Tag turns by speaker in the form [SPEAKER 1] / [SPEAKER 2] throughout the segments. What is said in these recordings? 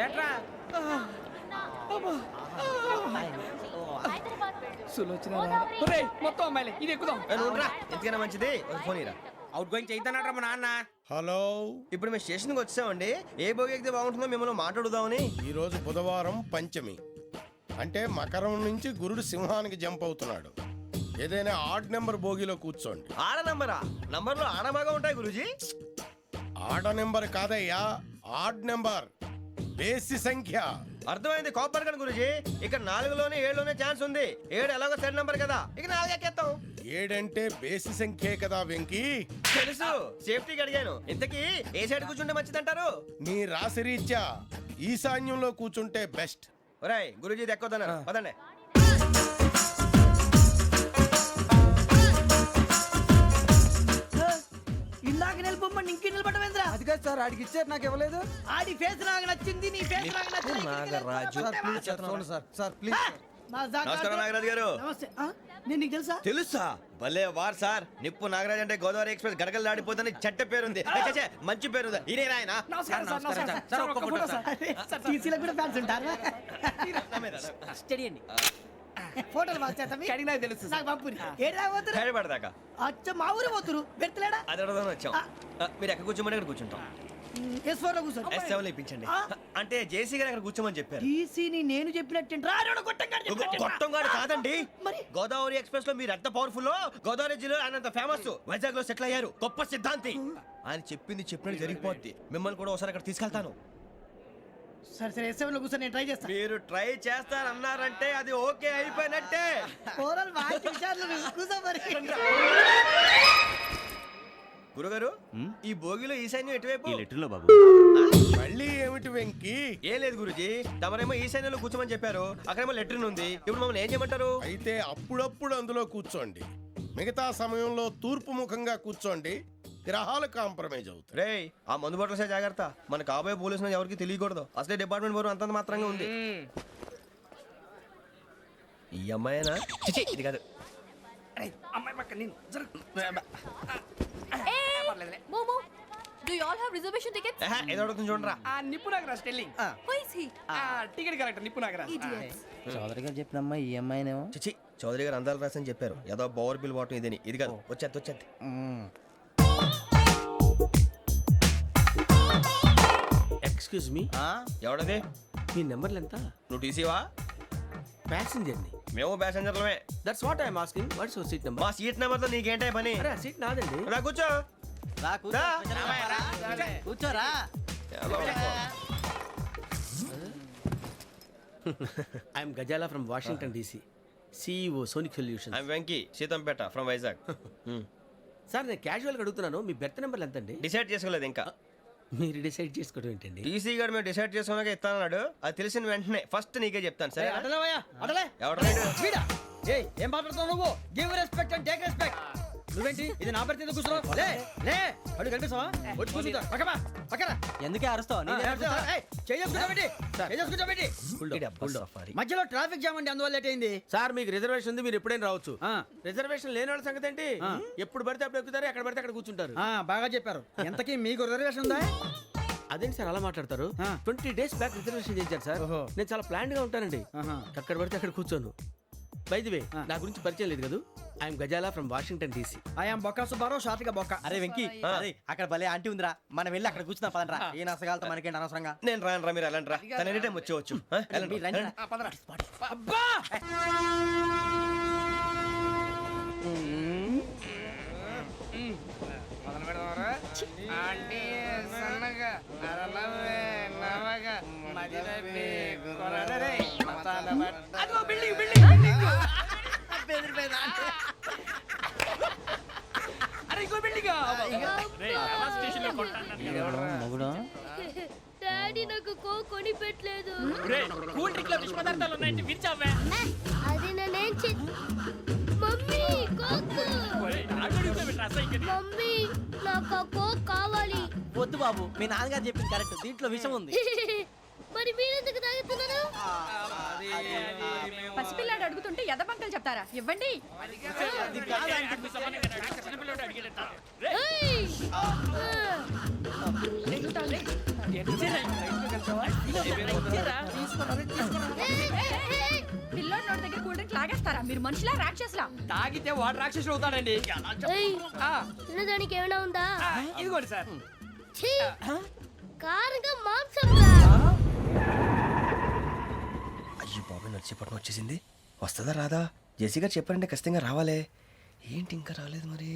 [SPEAKER 1] ఏట్రా మొత్తం అమ్మాయిలే ఇది ఎక్కుదాం.
[SPEAKER 2] ఎందుకైనా మంచిది ఫోన్ ఇరా.
[SPEAKER 1] అవుట్ గోయింగ్ చేద్దానట్రా మా నాన్న.
[SPEAKER 3] హలో,
[SPEAKER 2] ఇప్పుడు మేము స్టేషన్కి వచ్చామండి. ఏ బోగి ఎక్కితే బాగుంటుందో మిమ్మల్ని మాట్లాడుదామని.
[SPEAKER 3] ఈరోజు బుధవారం పంచమి, అంటే మకరం నుంచి గురుడు సింహానికి జంప్ అవుతున్నాడు. ఏదైనా ఆడ్ నెంబర్ బోగిలో కూర్చోండి.
[SPEAKER 2] ఆడ నంబరా? నంబర్లో ఆడ బాగా ఉంటాయి గురూజీ.
[SPEAKER 3] ఆడ నెంబర్ కాదయ్యా, ఆడ్ నెంబర్, బేసి సంఖ్య.
[SPEAKER 2] అర్థమైంది, కాపర్ కానీ గురూజీ. ఇక్కడ 4లోనే 7లోనే ఛాన్స్ ఉంది. 7 ఎలాగో సెడ్ నంబర్ కదా, ఇక 4 ఎక్కేస్తాం.
[SPEAKER 3] 7 అంటే బేసి సంఖ్యే కదా వెంకీ.
[SPEAKER 2] తెలుసు, సేఫ్టీకి అడిగాను. ఇంతకీ ఏ సైడ్ కూర్చుంటే మంచిదంటారు?
[SPEAKER 3] నీ రాశి రీత్యా ఈశాన్యంలో కూర్చుంటే బెస్ట్.
[SPEAKER 2] ఒరేయ్ గురూజీ దెక్కొద్దన్నారు, పదండి.
[SPEAKER 4] ఇందాక నిలబొమ్మని ఇంకే నిలబడమేంద్రా?
[SPEAKER 1] అది కాదు సార్, ఆడికి ఇచ్చారు నాకు ఇవ్వలేదు.
[SPEAKER 4] ఆడి ఫేస్ నాకు నచ్చింది, నీ ఫేస్ నాకు నచ్చింది.
[SPEAKER 2] నాగరాజు.
[SPEAKER 1] Sir please.
[SPEAKER 2] నమస్కారం నాగరాజు గారు.
[SPEAKER 4] నమస్తే. నేను నీకు తెలుసా?
[SPEAKER 2] తెలుసా? భలే వార్ సార్. నిప్పు నాగరాజ్ అంటే గోదావరి ఎక్స్ప్రెస్ గడగలు దాడిపోతుంది చెట్ట పేరుంది. మంచి పేరుంది. ఇదే ఆయన.
[SPEAKER 4] నమస్కారం సార్. ఒక్క ఫోటో సార్. టీసీలో కూడా ఫ్యాన్స్ ఉంటారు. స్టడీ అండి. ఫోటోలు
[SPEAKER 1] అడిగినా తెలుసు
[SPEAKER 4] నాకు పంపుని. ఏడా పోతురు?
[SPEAKER 2] హైదరాబాద్.
[SPEAKER 4] అచ్చ మా ఊరు పోతురు. పెడతలేడా?
[SPEAKER 2] అది అడగదామని వచ్చాం. మీరు ఎక్కడ కూర్చోమని అక్కడ కూర్చుంటాం.
[SPEAKER 4] S4 లో కూర్చో.
[SPEAKER 2] S7 ఇప్పించండి. అంటే జేసీ గారు అక్కడ కూర్చోమని చెప్పారు.
[SPEAKER 4] టీసీని నేను చెప్పినట్టు
[SPEAKER 2] గొట్టంగాడు కాదండి.
[SPEAKER 4] మరి
[SPEAKER 2] గోదావరి ఎక్స్ప్రెస్ లో మీరు ఎంత పవర్ఫుల్. గోదావరి జిల్లా ఆయన ఫేమస్. వైజాగ్ లో సెటిల్ అయ్యారు. గొప్ప సిద్ధాంతి. ఆయన చెప్పింది చెప్పినట్టు జరిగిపోద్ది. మిమ్మల్ని కూడా ఒకసారి అక్కడ తీసుకెళ్తాను.
[SPEAKER 4] సరే S7 లో కూర్చొని నేను ట్రై చేస్తాను.
[SPEAKER 2] మీరు ట్రై చేస్తారన్నారంటే అది ఓకే అయిపోయినట్టే.
[SPEAKER 4] ఓవరాల్ బాగా చూశారు. కూర్చో మరి.
[SPEAKER 2] గురుగారు, ఈ భోగిలో ఈశాన్యం ఎటువైపు?
[SPEAKER 5] బాబు
[SPEAKER 3] మళ్ళీ ఏమిటి వెంకీ?
[SPEAKER 2] ఏం లేదు గురుజీ, తమరేమో ఈశాన్యంలో కూర్చోమని చెప్పారు. అక్కడేమో లెట్రిన్ ఉంది. ఇప్పుడు మమ్మల్ని ఏం చేయమంటారు?
[SPEAKER 3] అయితే అప్పుడప్పుడు అందులో కూర్చోండి. మిగతా సమయంలో తూర్పు ముఖంగా కూర్చోండి. గ్రహాలు కాంప్రమైజ్ అవుతాయి.
[SPEAKER 2] రే, ఆ మందు బట్టలసే జాగ్రత్త. మన కాబోయే పోలీసులు ఎవరికి తెలియకూడదు. అసలే డిపార్ట్మెంట్ బోరు అంతంత మాత్రంగా ఉంది. ఈ అమ్మాయినా? చిచి, ఇది కాదు.
[SPEAKER 1] అమ్మాయి పక్క నేను
[SPEAKER 6] Momo, do you all have reservation tickets?
[SPEAKER 2] ఏదో అడుగుతుంది చూడరా.
[SPEAKER 1] నిప్పు Nagaraj telling.
[SPEAKER 6] Who is he?
[SPEAKER 1] Ticket correct నిప్పు నాగరాజ్.
[SPEAKER 6] Idiots.
[SPEAKER 4] చౌదరి గారు చెప్పినమ్మా ఈ అమ్మాయినేమో.
[SPEAKER 2] చిచి, చౌదరి గారు అందాలు రాసని చెప్పారు. ఏదో బోర్ బిల్ బాటం ఇదని. ఇది కాదు, వచ్చేది.
[SPEAKER 5] Excuse me,
[SPEAKER 2] ఎవడది?
[SPEAKER 5] మీ నెంబర్లు ఎంత?
[SPEAKER 2] నువ్వు టీసీవా?
[SPEAKER 5] ప్యాసింజర్ ని.
[SPEAKER 2] మేము ప్యాసెంజర్లమే.
[SPEAKER 5] That's what I'm asking. What's your seat number?
[SPEAKER 2] మా సీట్ నెంబర్ తో నీకేంటే పని?
[SPEAKER 5] అరే ఆ సీట్ నాదండి.
[SPEAKER 2] రా కూర్చో.
[SPEAKER 4] కూర్చోరా.
[SPEAKER 5] I'm Gazala from Washington DC, CEO Sonic Solutions.
[SPEAKER 2] I'm Venky, Seethampeta from Vizag.
[SPEAKER 5] Sir నేను క్యాజువల్గా అడుగుతున్నాను, మీ బెర్త్ నెంబర్లు ఎంతండి?
[SPEAKER 2] డిసైడ్ చేసుకోలేదు ఇంకా.
[SPEAKER 5] మీరు డిసైడ్ చేసుకోవడం ఏంటండి?
[SPEAKER 2] టీసీ గారు మేము డిసైడ్ చేసుకున్నాక ఇస్తానన్నాడు. అది తెలిసిన వెంటనే ఫస్ట్ నీకే చెప్తాను. సరే ఎవడ
[SPEAKER 4] ఏం మాట్లాడుతున్నావు నువ్వు? Give respect and take respect. నువ్వేంటి ఇది నా పరిస్థితి కూర్చున్నావు? లే అడుగు కనిపిస్తావా? వచ్చి కూర్చుంటా. పక్కన ఎందుకే అరుస్తావు? మధ్యలో ట్రాఫిక్ జామ్ అండి, అందువల్ల లేట్ అయింది.
[SPEAKER 5] సార్ మీకు రిజర్వేషన్ ఉంది, మీరు ఎప్పుడైనా రావచ్చు. రిజర్వేషన్ లేని వాళ్ళ సంగతి ఏంటి? ఎప్పుడు పడితే అప్పుడు ఎక్కుతారు, ఎక్కడ పడితే అక్కడ కూర్చుంటారు.
[SPEAKER 4] బాగా చెప్పారు. ఎంతకీ మీకు రిజర్వేషన్ ఉందా?
[SPEAKER 5] అదేంటి సార్ అలా మాట్లాడతారు? 20 days బ్యాక్ రిజర్వేషన్ చేశారు సార్. నేను చాలా ప్లాన్డ్ గా ఉంటానండి. అక్కడ పడితే అక్కడ కూర్చోను. బై ది వే, నా గురించి పరిచయం లేదు కదా. I'm Gazala from Washington DC.
[SPEAKER 4] I'm Bokka Subbarao, షార్ట్గా బొక్క. అరే వెంకీ, అక్కడ భలే ఆంటీ ఉందిరా, మనం వెళ్ళి అక్కడ కూర్చున్నా పదరా. ఏ నసగాలతో మనకేంటి అనవసరంగా.
[SPEAKER 2] నేను రాను రా, మీరు వెళ్ళండి రా. తన ఎనీ టైం వచ్చేవచ్చు.
[SPEAKER 4] అబ్బా
[SPEAKER 6] డాడీ నాకు కోక్ కొని పెట్టలేదు.
[SPEAKER 1] కూల్ డ్రింక్ లో విష పదార్థాలు ఉన్నాయండి, విరిచావే.
[SPEAKER 6] అది నేనేం మమ్మీ కోక్. మమ్మీ నాకు కోక్ కావాలి.
[SPEAKER 4] వద్దు బాబు, మీ నాన్నగారు చెప్పింది కరెక్ట్, దీంట్లో విషయం ఉంది.
[SPEAKER 6] మరి మీరెందుకు తాగుతున్నారు?
[SPEAKER 7] పసిపిల్లాడు అడుగుతుంటే ఎదబంకలు చెప్తారా? ఇవ్వండి. పిల్లోడి నోటి దగ్గర కూల్ డ్రింక్ లాగేస్తారా మీరు మనుషులా రాక్షసులా?
[SPEAKER 1] తాగితే వాడు రాక్షసుడు అవుతాడండి
[SPEAKER 6] ఏయ్,
[SPEAKER 1] ఆ,
[SPEAKER 6] తినడానికి ఏమైనా ఉందా?
[SPEAKER 1] ఆ, ఇదిగోండి సార్.
[SPEAKER 6] ఛీ! కారంగా మాంసం రా.
[SPEAKER 2] అయ్యి బాబాయ్ నడిచేపట్నం వచ్చేసింది. వస్తుందా రాదా? జేసీ గారు చెప్పారంటే ఖచ్చితంగా రావాలే. ఏంటి ఇంకా రాలేదు మరి?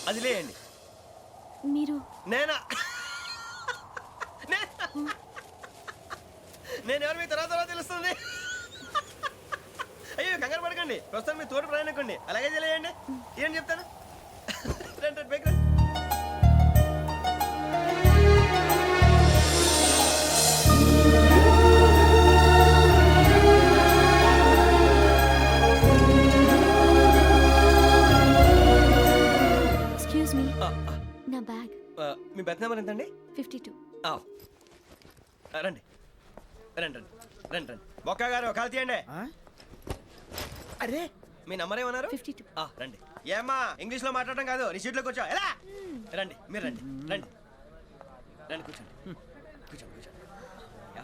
[SPEAKER 2] అది లేయండి.
[SPEAKER 6] మీరు
[SPEAKER 2] నేనా? నేను ఎవరు మీ తర్వాత తెలుస్తుంది. అయ్యో కంగారు పడకండి, ప్రస్తుతం మీ తోడు ప్రయాణకండి. అలాగే తెలియండి. ఏం చెప్తాను. రండి రండి, పైకి రండి.
[SPEAKER 6] ఎక్స్క్యూజ్ మీ, నా బ్యాగ్.
[SPEAKER 2] మీ బెత్ నెంబర్ ఎంతండి?
[SPEAKER 6] 52.
[SPEAKER 2] రండి రండి రండి రండి రండి. బొక్క గారు కాల్ తీయండి. అరే మీ నంబర్ ఏమన్నారు?
[SPEAKER 6] 52.
[SPEAKER 2] రండి. ఏమ్మా ఇంగ్లీష్ లో మాట్లాడడం కాదు, నీ సీట్లోకి వచ్చా. ఎలా రండి, మీరు రండి రండి రండి, కూర్చోండి కూర్చోండి కూర్చోండి. యా.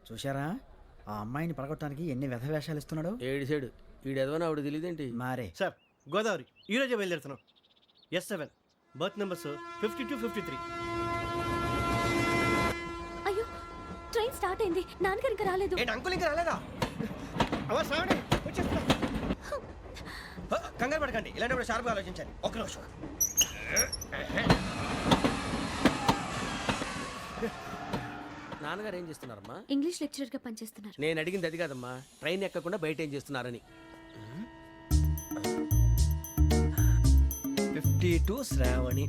[SPEAKER 4] చూశారా ఆ అమ్మాయిని పడగొట్టడానికి ఎన్ని వ్యధ వేషాలు ఇస్తున్నాడు.
[SPEAKER 5] ఏడు సైడు ఈడు ఎదవని ఆవిడ తెలియదేంటి?
[SPEAKER 4] మారే
[SPEAKER 8] సార్ గోదావరి ఈరోజే బయలుదేరుతున్నాం. S7 berth numbers 52, 53.
[SPEAKER 6] అయ్యో, ట్రైన్ స్టార్ట్ అయింది. నాన్నగారు ఇంకా రాలేదు.
[SPEAKER 2] ఏంటి అంకుల్ ఇంకా రాలేదా?
[SPEAKER 8] అవ్వ శ్రావణి వచ్చేస్తున్నా.
[SPEAKER 2] కంగారు పడకండి, ఇలాంటప్పుడు షార్ప్గా ఆలోచించండి. ఒక్క నిమిషం.
[SPEAKER 5] నాన్నగారు ఏం చేస్తున్నారమ్మా?
[SPEAKER 6] ఇంగ్లీష్ లెక్చరర్ గా పనిచేస్తున్నారు.
[SPEAKER 5] నేను అడిగింది అది కాదమ్మా, ట్రైన్ ఎక్కకుండా బయట ఏం చేస్తున్నారని.
[SPEAKER 2] 52 శ్రావణి,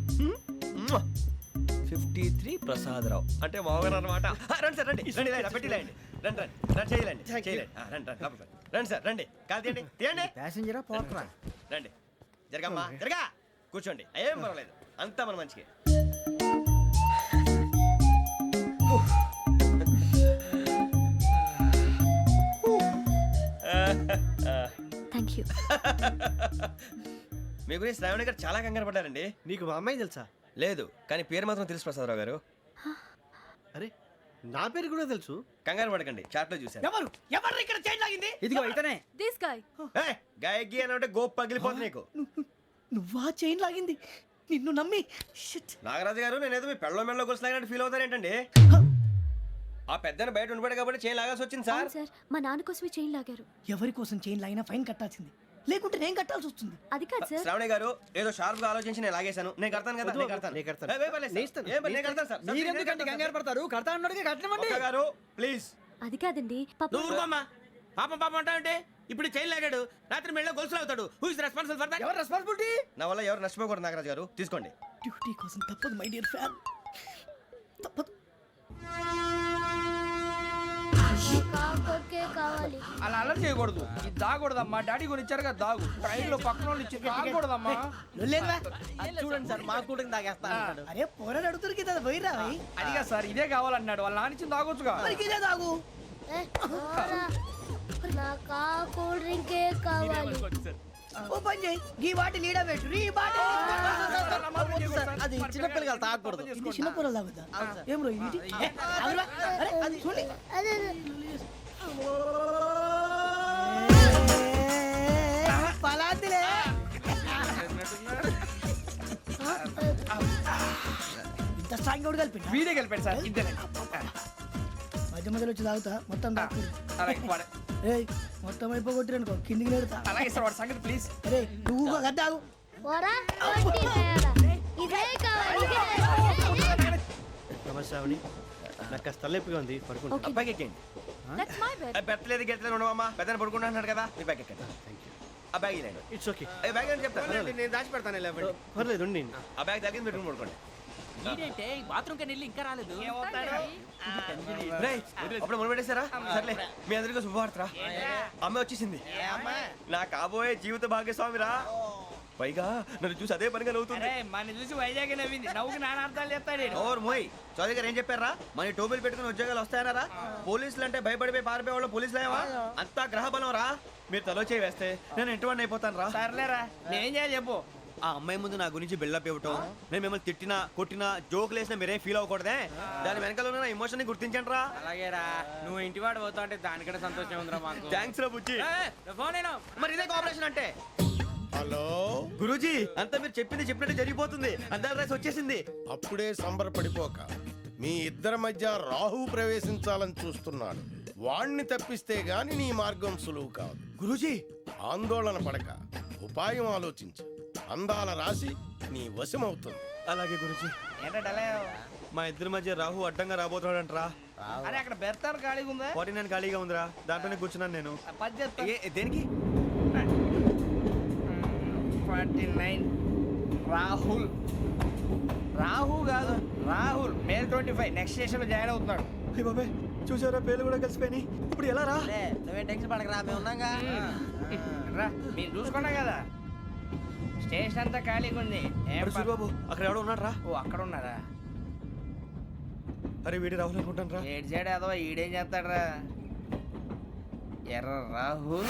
[SPEAKER 2] 53 ప్రసాదరావు అంటే మామగారు అనమాట. రండి సార్ రండి రండి, ఇలా పెట్టి లేండి. రండి రండి రండి, చేయలేండి చేయలేండి. రండి రండి లోపలికి రండి. రండి సార్ రండి, కాలు తీయండి తీయండి.
[SPEAKER 4] ప్యాసింజరా పోట్రా.
[SPEAKER 2] రండి జరగమ్మా జరగా, కూర్చోండి. ఏం పర్వాలేదు, అంతా మన మంచికి.
[SPEAKER 6] Thank you.
[SPEAKER 2] మీ గురించి శ్రావణి గారు చాలా కంగారు పడ్డారండి.
[SPEAKER 8] నీకు మా అమ్మాయి తెలుసా?
[SPEAKER 2] లేదు, కానీ పేరు మాత్రం తెలుసు ప్రసాదరావు గారు.
[SPEAKER 8] అరే నా పేరు కూడా తెలుసు.
[SPEAKER 2] కంగారు పడకండి, చాట్లో చూశాను.
[SPEAKER 1] ఎవరు ఎవరు ఇక్కడ చైన్ లాగింది?
[SPEAKER 4] ఇదిగో ఇతనే.
[SPEAKER 6] This guy.
[SPEAKER 2] గాయకి అని అంటే గోప్ పగిలిపోతుంది నీకు.
[SPEAKER 1] నువ్వా చైన్ లాగింది? నిన్ను నమ్మి షిట్.
[SPEAKER 2] నాగరాజు గారు, నేనేదో మీ పెళ్ళ మెళ్ళ గురిసిలాగినట్టు ఫీల్ అవుతారేంటండి? ఆ పెద్దని బయట ఉండిపోయాడు కాబట్టి చైన్ లాగాల్సి వచ్చింది సార్.
[SPEAKER 6] అవును సార్, మా నాన్న కోసమే చైన్ లాగారు.
[SPEAKER 1] ఎవరి కోసం చైన్ లాగినా ఫైన్ కట్టాల్సింది, లేకుంటే నేను కట్టాల్సి వస్తుంది.
[SPEAKER 6] అది కాదు సార్.
[SPEAKER 2] శ్రావణి గారు ఏదో షార్ప్ గా ఆలోచించి నేను లాగేశాను. నేను కడతాను కదా, నేను కడతాను.
[SPEAKER 8] నేను కడతాను.
[SPEAKER 2] ఏ, పర్లేదు సార్. ఏం పర్లేదు, నేను కడతాను సార్.
[SPEAKER 4] మీరెందుకంటే కంగారు పడతారు? కడతా అన్నాడుగా కట్టమండి.
[SPEAKER 2] ఒక్క గారు ప్లీజ్.
[SPEAKER 6] అది కాదండి పాప.
[SPEAKER 5] నువ్వు ఊరుకోమ్మా. పాపం పాపం అంటావంటే ఇప్పుడు చైన్ లాగాడు, రాత్రి మెళ్ళ గొలుసులు అవుతాడు. Who is responsible for that?
[SPEAKER 4] ఎవరు రెస్పాన్సిబిలిటీ?
[SPEAKER 2] నా వల్ల ఎవరు నష్టపోకూడదు నాగరాజు గారు, తీసుకోండి.
[SPEAKER 1] డ్యూటీ కోసం తప్పదు మై డియర్ ఫ్యాన్, తప్పదు.
[SPEAKER 6] కాకొక్కే కావాలి.
[SPEAKER 1] అలా అలర్ట్ చేయకూడదు. ఇది దాగకూడదమ్మా. డాడీ కొని ఇచ్చారు కదా దాగు. ట్రైన్ లో పక్కన వాళ్ళు ఇచ్చి దాగకూడదమ్మా.
[SPEAKER 4] చూడండి సార్, మా కూడా తాగేస్తా.
[SPEAKER 1] అరే పోరాడు అడుగుతారు కదా పోయిరా. అడిగా సార్, ఇదే కావాలన్నాడు. వాళ్ళ నానిచ్చింది తాగొచ్చుగా. ఇదే తాగు.
[SPEAKER 6] ఏ, పోరా. నాకు ఆ కూల్ డ్రింకే కావాలి.
[SPEAKER 1] ఓ పని చేయి, ఈ బాటిల్ ఈడ పెట్టు. ఈ బాటిల్
[SPEAKER 4] అది చిన్నపిల్లలు తాగకూడదు.
[SPEAKER 1] ఇది చిన్న పొరలు తాగుతా. ఏం రో ఇది? అరే అది చూడండి.
[SPEAKER 6] అదే
[SPEAKER 1] పలాతిలే. ఇంత స్ట్రాంగ్ కూడా కలిపి వీడే కలిపాడు సార్ ఇద్దరే
[SPEAKER 9] మధ్య మధ్యలో వచ్చి తాగుతా మొత్తం తాకు
[SPEAKER 1] అలాగే వాడు.
[SPEAKER 9] ఏయ్ మొత్తం అయిపోగొట్టిరనుకో కిందికి నేడుతా
[SPEAKER 1] అలాగే సార్ వాడు సంగతి ప్లీజ్.
[SPEAKER 9] అరే నువ్వు గద్దాగు
[SPEAKER 6] పోరా వట్టి తేడా. ఇదే కావాలి ఇదే.
[SPEAKER 8] నమస్తే శ్రావణి నాకు కాస్త తలెప్పిగా ఉంది పడుకుంటా
[SPEAKER 2] అబ్బాయికి ఎక్కండి.
[SPEAKER 7] That's my bed.
[SPEAKER 2] పెట్టలేదు గెట్టలేదు ఉండవమ్మా పెద్దని పడుకుంటున్నాడు కదా మీ బ్యాగ్ ఎక్కండి. ఆ బ్యాగ్ ఇలాండి
[SPEAKER 8] ఇట్స్ ఓకే
[SPEAKER 2] బ్యాగ్ అని చెప్తాను
[SPEAKER 3] నేను దాచి పెడతాను
[SPEAKER 8] పర్లేదు ఉండి
[SPEAKER 2] ఆ బ్యాగ్ తగ్గింది పెట్టుకుని పడుకోండి. రేయ్, అప్పుడు మొదలు పెట్టేశారా సర్లే మీ అందరికీ శుభవార్తరా అమ్మ వచ్చేసింది నా కాబోయే జీవిత భాగ్యస్వామిరా పైగా నన్ను చూసి అదే పనిగా నవ్వుతుంది.
[SPEAKER 1] అరే మన చూసి వైజాగ్ నవ్వింది నవ్వుకి నాన్న అర్థాలు చెప్తాడు ఈడు.
[SPEAKER 2] ఓర్ మోయ్ చౌదరి గారు ఏం చెప్పారా మన టోబీలు పెట్టుకుని ఉద్యోగాలు వస్తాయనరా పోలీసులు అంటే భయపడిపోయి పారిపోయే వాళ్ళు పోలీసులు ఏవా అంతా గ్రహ బలం రా మీరు తలో చేయి వేస్తే నేను ఇంటివాడిని అయిపోతాను రా.
[SPEAKER 1] సర్లేరా నేనేం చేయాలి చెప్పు.
[SPEAKER 2] ఆ అమ్మాయి ముందు నా గురించి బిల్డప్ ఇవ్వటం నేను మిమ్మల్ని తిట్టినా కొట్టినా జోకులు వేసినా మీరేం ఫీల్ అవ్వకూడదే దాని వెనకాల ఉన్న నా ఎమోషన్ ని గుర్తించండి రా.
[SPEAKER 1] అలాగేరా నువ్వు ఇంటి వాడు పోతా అంటే దానికంటే సంతోషం ఉందిరా మాకు.
[SPEAKER 2] థ్యాంక్స్ రా బుజ్జి.
[SPEAKER 1] ఫోన్ అయినా
[SPEAKER 2] మరి ఇదే కోఆపరేషన్ అంటే
[SPEAKER 3] హలో
[SPEAKER 2] గురూజీ అంతా మీరు చెప్పింది చెప్పినట్టు జరిగిపోతుంది అద్దాల రైస్ వచ్చేసింది.
[SPEAKER 3] అప్పుడే సంబరపడిపోక మీ ఇద్దరి మధ్య రాహు ప్రవేశించాలని చూస్తున్నాడు వాణ్ణి తప్పిస్తే గాని నీ మార్గం సులువు కాదు.
[SPEAKER 2] గురూజీ
[SPEAKER 3] ఆందోళన పడక ఉపాయం ఆలోచించు అందాల రాశి నీ వశమవుతుంది.
[SPEAKER 2] అలాగే గురూజీ
[SPEAKER 1] ఏంటంటే
[SPEAKER 2] మా ఇద్దరి మధ్య రాహు అడ్డంగా రాబోతున్నాడంట్రా.
[SPEAKER 1] అరే అక్కడ బెర్తాను ఖాళీగా ఉందా
[SPEAKER 2] 49 ఖాళీగా ఉందిరా దాంట్లోనే కూర్చున్నాను నేను.
[SPEAKER 1] పది చెప్తా.
[SPEAKER 2] దేనికి
[SPEAKER 1] 49 రాహుల్ రాహు కాదు రాహుల్ మే 25 నెక్స్ట్ స్టేషన్ లో జాయిన్ అవుతున్నాడు.
[SPEAKER 2] అయ్య బాబాయ్ చూసారా పేర్లు కూడా కలిసిపోయినాయి ఇప్పుడు ఎలా రా.
[SPEAKER 4] నువ్వే టెన్షన్ పడకరా మేము ఉన్నాగా
[SPEAKER 1] రా మీరు చూసుకున్నా కదా స్టేషన్ అంతా ఖాళీగా ఉంది. ఏం
[SPEAKER 2] అరే సూరిబాబు అక్కడ ఎవడో ఉన్నాడు రా.
[SPEAKER 1] ఓ అక్కడ ఉన్నారా?
[SPEAKER 2] అరే వీడి రాహుల్ అనుకుంటాను రా.
[SPEAKER 1] ఏడు సైడ్ అదో ఈడేం చేస్తాడరా ఎర్ర రాహుల్.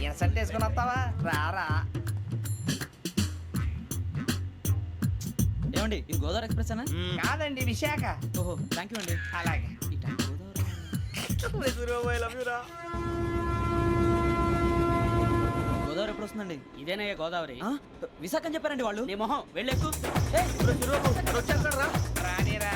[SPEAKER 1] ఇన్సల్ట్ వేసుకుని వస్తావా రారా.
[SPEAKER 4] ఏమండి ఇది గోదావరి ఎక్స్ప్రెస్ అనా?
[SPEAKER 1] కాదండి విశాఖ.
[SPEAKER 4] ఓహో థ్యాంక్ యూ అండి.
[SPEAKER 1] అలాగే
[SPEAKER 2] సూరిబాబు ఐ లవ్ యు రా.
[SPEAKER 4] గోదావరి ఎప్పుడు వస్తుందండి?
[SPEAKER 1] ఇదేనయ్య గోదావరి.
[SPEAKER 4] విశాఖ అని చెప్పారండి వాళ్ళు. నీ మొహం వెళ్ళెక్కు.
[SPEAKER 2] సూరిబాబు వచ్చేస్తాడు రా.
[SPEAKER 1] రానిరా